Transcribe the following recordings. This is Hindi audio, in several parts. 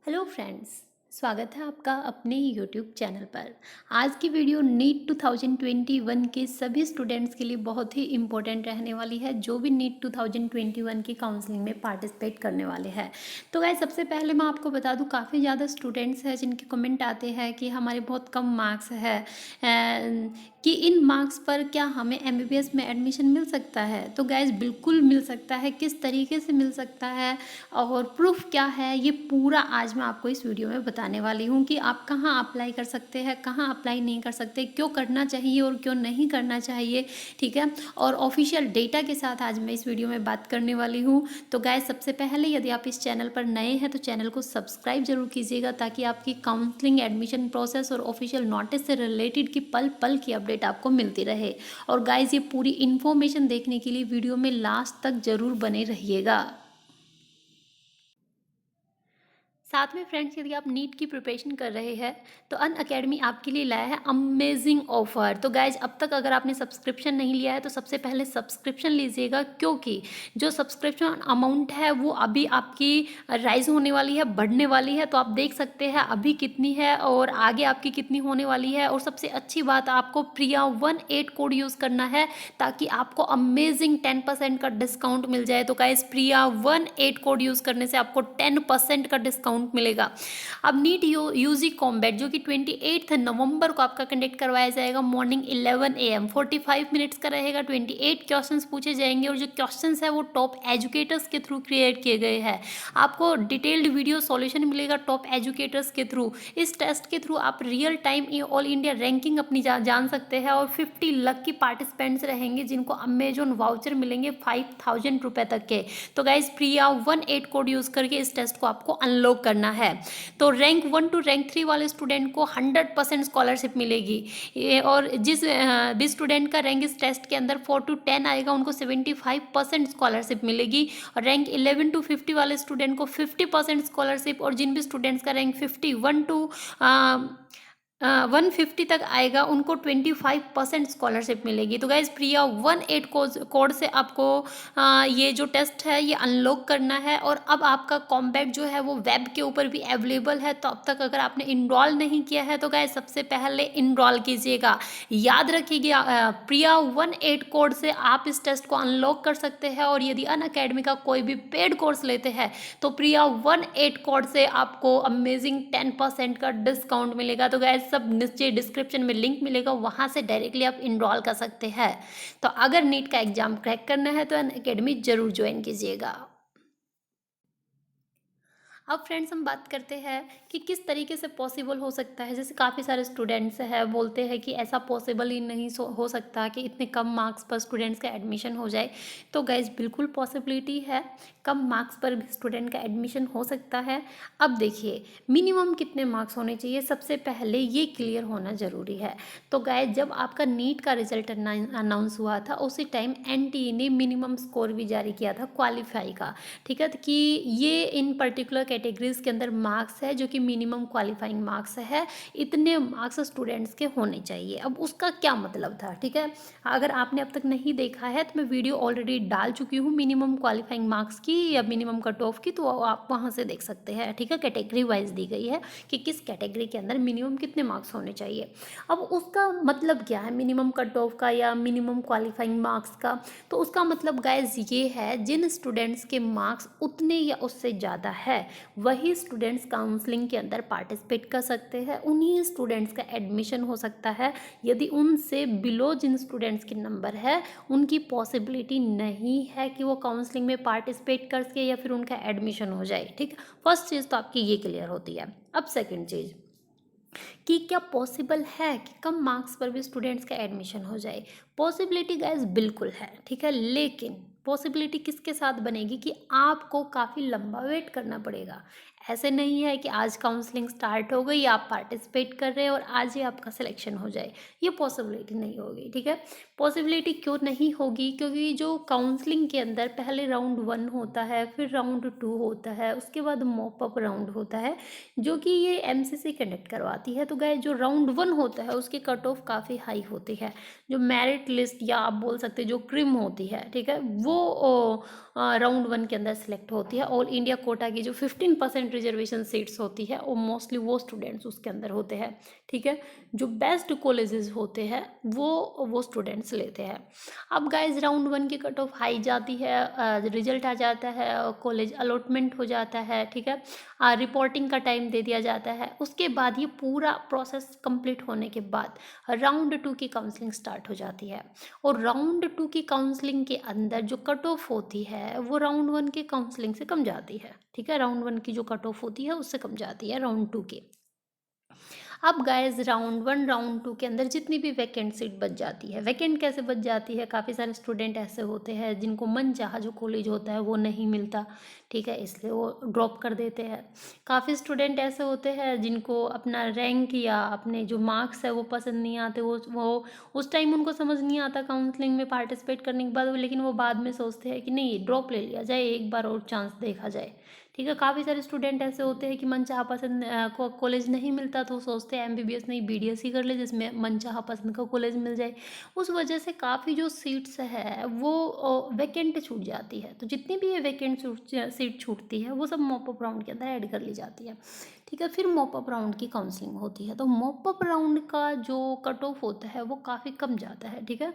हेलो फ्रेंड्स, स्वागत है आपका अपने ही यूट्यूब चैनल पर। आज की वीडियो नीट 2021 के सभी स्टूडेंट्स के लिए बहुत ही इम्पोर्टेंट रहने वाली है, जो भी नीट 2021 की काउंसलिंग में पार्टिसिपेट करने वाले हैं। तो गाइस, सबसे पहले मैं आपको बता दूं, काफ़ी ज़्यादा स्टूडेंट्स हैं जिनके कमेंट आते हैं कि हमारे बहुत कम मार्क्स है, कि इन मार्क्स पर क्या हमें एमबीबीएस में एडमिशन मिल सकता है। तो गाइस, बिल्कुल मिल सकता है। किस तरीके से मिल सकता है और प्रूफ क्या है, ये पूरा आज मैं आपको इस वीडियो में बताने वाली हूँ कि आप कहाँ अप्लाई कर सकते हैं, कहाँ अप्लाई नहीं कर सकते, क्यों करना चाहिए और क्यों नहीं करना चाहिए। ठीक है, और ऑफिशियल डेटा के साथ आज मैं इस वीडियो में बात करने वाली हूँ। तो गाइस, सबसे पहले यदि आप इस चैनल पर नए हैं तो चैनल को सब्सक्राइब जरूर कीजिएगा, ताकि आपकी काउंसलिंग, एडमिशन प्रोसेस और ऑफिशियल नोटिस से रिलेटेड की पल पल की अपडेट आपको मिलती रहे। और गाइस, ये पूरी इन्फॉर्मेशन देखने के लिए वीडियो में लास्ट तक जरूर बने रहिएगा। साथ में फ्रेंड्स, यदि आप नीट की प्रिपरेशन कर रहे हैं तो अनअकैडमी आपके लिए लाया है अमेजिंग ऑफर। तो गाइज, अब तक अगर आपने सब्सक्रिप्शन नहीं लिया है तो सबसे पहले सब्सक्रिप्शन लीजिएगा, क्योंकि जो सब्सक्रिप्शन अमाउंट है वो अभी आपकी राइज होने वाली है, बढ़ने वाली है। तो आप देख सकते हैं अभी कितनी है और आगे आपकी कितनी होने वाली है। और सबसे अच्छी बात, आपको प्रिया18 कोड यूज़ करना है ताकि आपको अमेजिंग 10% का डिस्काउंट मिल जाए। तो गाइज, प्रिया18 कोड यूज़ करने से आपको 10% का डिस्काउंट मिलेगा। अब नीट यूजी कॉम्बैट जो कि 28 नवंबर को आपका कंडक्ट करवाया जाएगा, मॉर्निंग 11 AM 45 मिनट्स का रहेगा। 28 क्वेश्चंस पूछे जाएंगे और जो क्वेश्चंस है वो टॉप एजुकेटर्स के थ्रू क्रिएट किए गए हैं। आपको डिटेल्ड वीडियो सॉल्यूशन मिलेगा टॉप एजुकेटर्स के थ्रू। इस टेस्ट के थ्रू आप real time all India ranking अपनी जान सकते हैं और 50 लकी पार्टिसिपेंट्स रहेंगे जिनको अमेजोन वाउचर मिलेंगे 5000 रुपए तक के। तो गाइज, प्रिया18 कोड यूज करके इस टेस्ट को आपको अनलॉक करना है। तो रैंक 1 टू रैंक 3 वाले स्टूडेंट को 100% स्कॉलरशिप मिलेगी। और जिस भी स्टूडेंट का रैंक इस टेस्ट के अंदर 4 टू 10 आएगा उनको 75% स्कॉलरशिप मिलेगी। और रैंक 11 टू 50 वाले स्टूडेंट को 50% स्कॉलरशिप। और जिन भी स्टूडेंट्स का रैंक 51 टू 150 तक आएगा उनको 25% स्कॉलरशिप मिलेगी। तो गाइज, प्रिया18 कोड से आपको ये जो टेस्ट है ये अनलॉक करना है। और अब आपका कॉम्बैट जो है वो वेब के ऊपर भी अवेलेबल है। तो अब तक अगर आपने इनरोल नहीं किया है तो गाइज, सबसे पहले इनरोल कीजिएगा। याद रखिएगा, प्रिया18 कोड से आप इस टेस्ट को अनलॉक कर सकते हैं। और यदि अनअकैडमी का कोई भी पेड कोर्स लेते हैं तो प्रिया18 कोड से आपको अमेजिंग 10% का डिस्काउंट मिलेगा। तो गाइज, सब नीचे डिस्क्रिप्शन में लिंक मिलेगा, वहां से डायरेक्टली आप इनरोल कर सकते हैं। तो अगर नीट का एग्जाम क्रैक करना है तो अनअकैडमी जरूर ज्वाइन कीजिएगा। अब फ्रेंड्स, हम बात करते हैं कि किस तरीके से पॉसिबल हो सकता है। जैसे काफ़ी सारे स्टूडेंट्स हैं बोलते हैं कि ऐसा पॉसिबल ही नहीं हो सकता कि इतने कम मार्क्स पर स्टूडेंट्स का एडमिशन हो जाए। तो गाइज, बिल्कुल पॉसिबिलिटी है, कम मार्क्स पर भी स्टूडेंट का एडमिशन हो सकता है। अब देखिए, मिनिमम कितने मार्क्स होने चाहिए, सबसे पहले ये क्लियर होना ज़रूरी है। तो गाइज, जब आपका नीट का रिजल्ट अनाउंस हुआ था उसी टाइम एनटीए ने मिनिमम स्कोर भी जारी किया था क्वालिफाई का। ठीक है, कि ये इन पर्टिकुलर कैटेगरीज के अंदर मार्क्स है जो कि मिनिमम क्वालिफाइंग मार्क्स है, इतने मार्क्स स्टूडेंट्स के होने चाहिए। अब उसका क्या मतलब था, ठीक है, अगर आपने अब तक नहीं देखा है तो मैं वीडियो ऑलरेडी डाल चुकी हूँ मिनिमम क्वालिफाइंग मार्क्स की या मिनिमम कट ऑफ की, तो आप वहाँ से देख सकते हैं। ठीक है, कैटेगरी वाइज दी गई है कि किस कैटेगरी के अंदर मिनिमम कितने मार्क्स होने चाहिए। अब उसका मतलब क्या है मिनिमम कट ऑफ का या मिनिमम क्वालिफाइंग मार्क्स का? तो उसका मतलब गाइज ये है, जिन स्टूडेंट्स के मार्क्स उतने या उससे ज़्यादा है वही स्टूडेंट्स काउंसलिंग के अंदर पार्टिसिपेट कर सकते हैं, उन्हीं स्टूडेंट्स का एडमिशन हो सकता है। यदि उनसे बिलो जिन स्टूडेंट्स के नंबर है उनकी पॉसिबिलिटी नहीं है कि वो काउंसलिंग में पार्टिसिपेट कर सके या फिर उनका एडमिशन हो जाए। ठीक है, फर्स्ट चीज़ तो आपकी ये क्लियर होती है। अब सेकेंड चीज़ कि क्या पॉसिबल है कि कम मार्क्स पर भी स्टूडेंट्स का एडमिशन हो जाए। पॉसिबिलिटी गाइस बिल्कुल है, ठीक है, लेकिन पॉसिबिलिटी किसके साथ बनेगी कि आपको काफ़ी लंबा वेट करना पड़ेगा। ऐसे नहीं है कि आज काउंसलिंग स्टार्ट हो गई, आप पार्टिसिपेट कर रहे हैं और आज ही आपका सिलेक्शन हो जाए, ये पॉसिबिलिटी नहीं होगी। ठीक है, पॉसिबिलिटी क्यों नहीं होगी? क्योंकि जो काउंसलिंग के अंदर पहले राउंड 1 होता है, फिर राउंड 2 होता है, उसके बाद मॉप अप राउंड होता है जो कि ये एमसीसी कंडक्ट करवाती है। तो गाइस, जो राउंड 1 होता है उसकी कट ऑफ काफ़ी हाई होती है। जो मेरिट लिस्ट या आप बोल सकते जो क्रिम होती है, ठीक है, वो राउंड 1 के अंदर सेलेक्ट होती है। ऑल इंडिया कोटा की जो 15% रिजर्वेशन सीट्स होती है वो मोस्टली वो स्टूडेंट्स उसके अंदर होते हैं, ठीक है। जो बेस्ट कॉलेजेस होते हैं वो स्टूडेंट्स लेते हैं। अब गाइज राउंड 1 की कट ऑफ हाई जाती है, रिजल्ट आ जाता है, कॉलेज अलॉटमेंट हो जाता है, ठीक है। रिपोर्टिंग का टाइम दे दिया जाता है। उसके बाद ये पूरा प्रोसेस कंप्लीट होने के बाद राउंड 2 की काउंसलिंग स्टार्ट हो जाती है। और राउंड 2 की काउंसलिंग के अंदर जो कट ऑफ होती है वो राउंड 1 की काउंसलिंग से कम जाती है, ठीक है। राउंड 1 की जो कट ऑफ होती है उससे कम जाती है राउंड 2 की। अब गाइज राउंड 1 राउंड 2 के अंदर जितनी भी वैकेंट सीट बच जाती है, वैकेंट कैसे बच जाती है, काफ़ी सारे स्टूडेंट ऐसे होते हैं जिनको मन चाहा जो कॉलेज होता है वो नहीं मिलता, ठीक है, इसलिए वो ड्रॉप कर देते हैं। काफ़ी स्टूडेंट ऐसे होते हैं जिनको अपना रैंक या अपने जो मार्क्स है वो पसंद नहीं आते, वो उस टाइम उनको समझ नहीं आता काउंसलिंग में पार्टिसिपेट करने के बाद, लेकिन वो बाद में सोचते हैं कि नहीं ड्रॉप ले लिया जाए, एक बार और चांस देखा जाए, ठीक है। काफ़ी सारे स्टूडेंट ऐसे होते हैं कि मनचाहा पसंद कॉलेज नहीं मिलता तो सोचते हैं एमबीबीएस नहीं बीडीएस ही कर ले जिसमें मनचाहा पसंद का कॉलेज मिल जाए। उस वजह से काफ़ी जो सीट्स है वो वैकेंट छूट जाती है। तो जितनी भी ये वैकेंट सीट छूटती है वो सब मॉपअप राउंड के अंदर ऐड कर ली जाती है, ठीक है। फिर मॉपअप राउंड की काउंसलिंग होती है। तो मॉपअप राउंड का जो कट ऑफ होता है वो काफ़ी कम जाता है, ठीक है।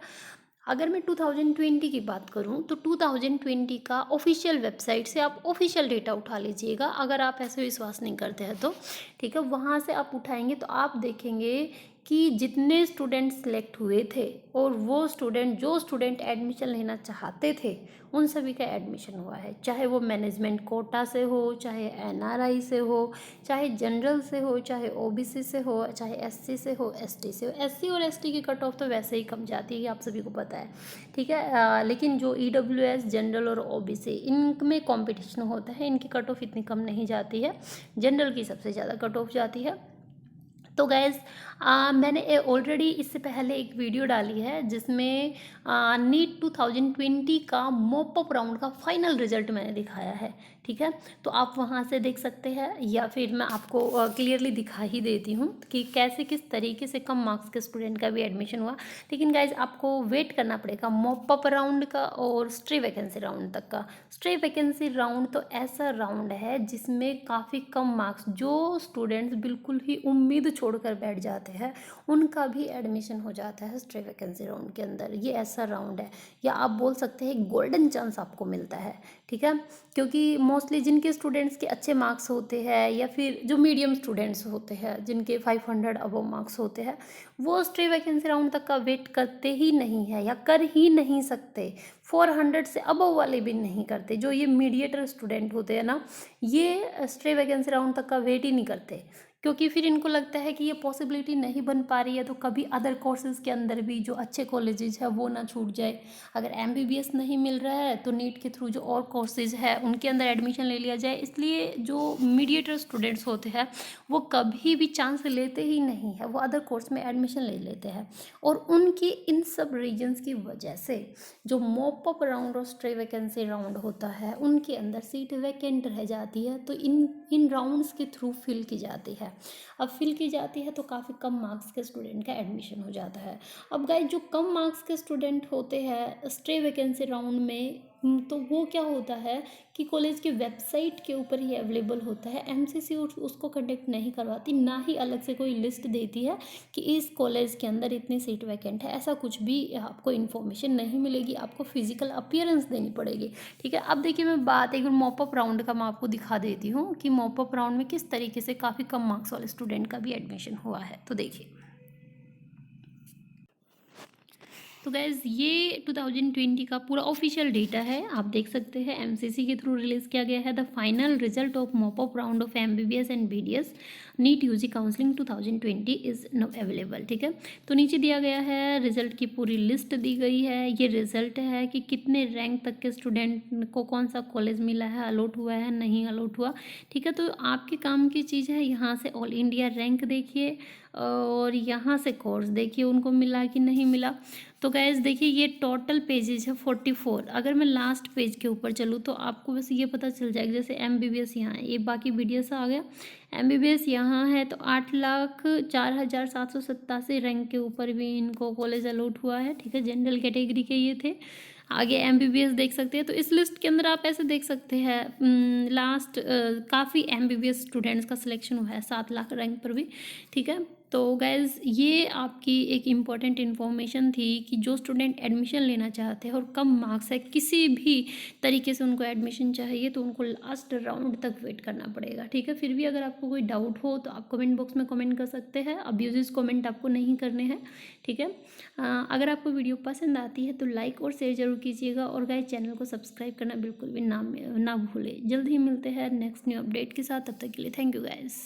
अगर मैं 2020 की बात करूं तो 2020 का ऑफिशियल वेबसाइट से आप ऑफिशियल डेटा उठा लीजिएगा, अगर आप ऐसे विश्वास नहीं करते हैं तो, ठीक है। वहाँ से आप उठाएंगे तो आप देखेंगे कि जितने स्टूडेंट सेलेक्ट हुए थे और वो स्टूडेंट जो स्टूडेंट एडमिशन लेना चाहते थे उन सभी का एडमिशन हुआ है, चाहे वो मैनेजमेंट कोटा से हो, चाहे एनआरआई से हो, चाहे जनरल से हो, चाहे ओबीसी से हो, चाहे एससी से हो, एसटी से हो। एससी और एसटी की कट ऑफ तो वैसे ही कम जाती है, ये आप सभी को पता है, ठीक है। लेकिन जो ईडब्ल्यूएस जनरल और ओबीसी इनमें कंपटीशन होता है, इनकी कट ऑफ इतनी कम नहीं जाती है, जनरल की सबसे ज़्यादा कट ऑफ जाती है। तो गैस मैंने ऑलरेडी इससे पहले एक वीडियो डाली है जिसमें नीट 2020 का मॉपअप राउंड का फाइनल रिजल्ट मैंने दिखाया है, ठीक है। तो आप वहाँ से देख सकते हैं या फिर मैं आपको क्लियरली दिखा ही देती हूँ कि कैसे किस तरीके से कम मार्क्स के स्टूडेंट का भी एडमिशन हुआ। लेकिन गाइज आपको वेट करना पड़ेगा मॉपअप राउंड का और स्ट्रे वैकेंसी राउंड तक का। स्ट्रे वैकेंसी राउंड तो ऐसा राउंड है जिसमें काफ़ी कम मार्क्स, जो स्टूडेंट्स बिल्कुल ही उम्मीद छोड़कर बैठ जाते हैं उनका भी एडमिशन हो जाता है स्ट्रे वैकेंसी राउंड के अंदर। ये ऐसा राउंड है, या आप बोल सकते हैं गोल्डन चांस आपको मिलता है, ठीक है। क्योंकि मोस्टली जिनके स्टूडेंट्स के अच्छे मार्क्स होते हैं या फिर जो मीडियम स्टूडेंट्स होते हैं जिनके 500 अबव मार्क्स होते हैं वो स्ट्रे वैकेंसी राउंड तक का वेट करते ही नहीं है या कर ही नहीं सकते। 400 से अबव वाले भी नहीं करते। जो ये मीडिएटर स्टूडेंट होते हैं ना, ये स्ट्रे वैकेंसी राउंड तक का वेट ही नहीं करते, क्योंकि फिर इनको लगता है कि ये पॉसिबिलिटी नहीं बन पा रही है तो कभी अदर कोर्सेज के अंदर भी जो अच्छे कॉलेजेस है वो ना छूट जाए। अगर एमबीबीएस नहीं मिल रहा है तो नीट के थ्रू जो और कोर्सेज है उनके अंदर एडमिशन ले लिया जाए। इसलिए जो मीडिएटर स्टूडेंट्स होते हैं वो कभी भी चांस लेते ही नहीं है, वो अदर कोर्स में एडमिशन ले लेते हैं। और उनकी इन सब रीजन्स की वजह से जो मॉपअप राउंड और स्ट्रे वैकेंसी राउंड होता है उनके अंदर सीट वैकेंट रह जाती है, तो इन राउंड्स के थ्रू फिल की जाती है। अब फिल की जाती है तो काफ़ी कम मार्क्स के स्टूडेंट का एडमिशन हो जाता है। अब गाइस जो कम मार्क्स के स्टूडेंट होते हैं स्ट्रे वैकेंसी राउंड में, तो वो क्या होता है कि कॉलेज की वेबसाइट के ऊपर ही अवेलेबल होता है। एमसीसी उसको कंडक्ट नहीं करवाती, ना ही अलग से कोई लिस्ट देती है कि इस कॉलेज के अंदर इतनी सीट वैकेंट है, ऐसा कुछ भी आपको इन्फॉर्मेशन नहीं मिलेगी। आपको फिजिकल अपीयरेंस देनी पड़ेगी, ठीक है। अब देखिए मैं बात एक बार मॉपअप राउंड का मैं आपको दिखा देती हूँ कि मॉपअप राउंड में किस तरीके से काफ़ी कम मार्क्स वाले स्टूडेंट का भी एडमिशन हुआ है। तो देखिए, तो गैज़ ये 2020 का पूरा ऑफिशियल डेटा है, आप देख सकते हैं एमसीसी के थ्रू रिलीज़ किया गया है। The final result of mop up round of MBBS and BDS NEET UG counselling 2020 is now available, ठीक है। तो नीचे दिया गया है रिजल्ट की पूरी लिस्ट दी गई है। ये रिजल्ट है कि कितने रैंक तक के स्टूडेंट को कौन सा कॉलेज मिला है, अलॉट हुआ है, नहीं अलॉट हुआ, ठीक है। तो आपके काम की चीज़ है, यहाँ से ऑल इंडिया रैंक देखिए और यहाँ से कोर्स देखिए उनको मिला कि नहीं मिला। तो गैस देखिए ये टोटल पेजेस है 44। अगर मैं लास्ट पेज के ऊपर चलूँ तो आपको बस ये पता चल जाएगा, जैसे एमबीबीएस यहाँ है, ये बाकी बीडीएस आ गया, एमबीबीएस यहाँ है तो 8,04,787 रैंक के ऊपर भी इनको कॉलेज अलॉट हुआ है, ठीक है। जनरल कैटेगरी के ये थे। आगे एमबीबीएस देख सकते हैं। तो इस लिस्ट के अंदर आप ऐसे देख सकते हैं लास्ट काफ़ी एमबीबीएस स्टूडेंट्स का सिलेक्शन हुआ है 7 लाख रैंक पर भी, ठीक है। तो गाइज़ ये आपकी एक इम्पॉर्टेंट इन्फॉर्मेशन थी कि जो स्टूडेंट एडमिशन लेना चाहते हैं और कम मार्क्स है, किसी भी तरीके से उनको एडमिशन चाहिए तो उनको लास्ट राउंड तक वेट करना पड़ेगा, ठीक है। फिर भी अगर आपको कोई डाउट हो तो आप कमेंट बॉक्स में कमेंट कर सकते हैं। अब्यूजिव कमेंट आपको नहीं करने हैं, ठीक है। अगर आपको वीडियो पसंद आती है तो लाइक और शेयर जरूर कीजिएगा, और गाइस चैनल को सब्सक्राइब करना बिल्कुल भी ना भूलें। जल्द ही मिलते हैं नेक्स्ट न्यू अपडेट के साथ, तब तक के लिए थैंक यू गाइस।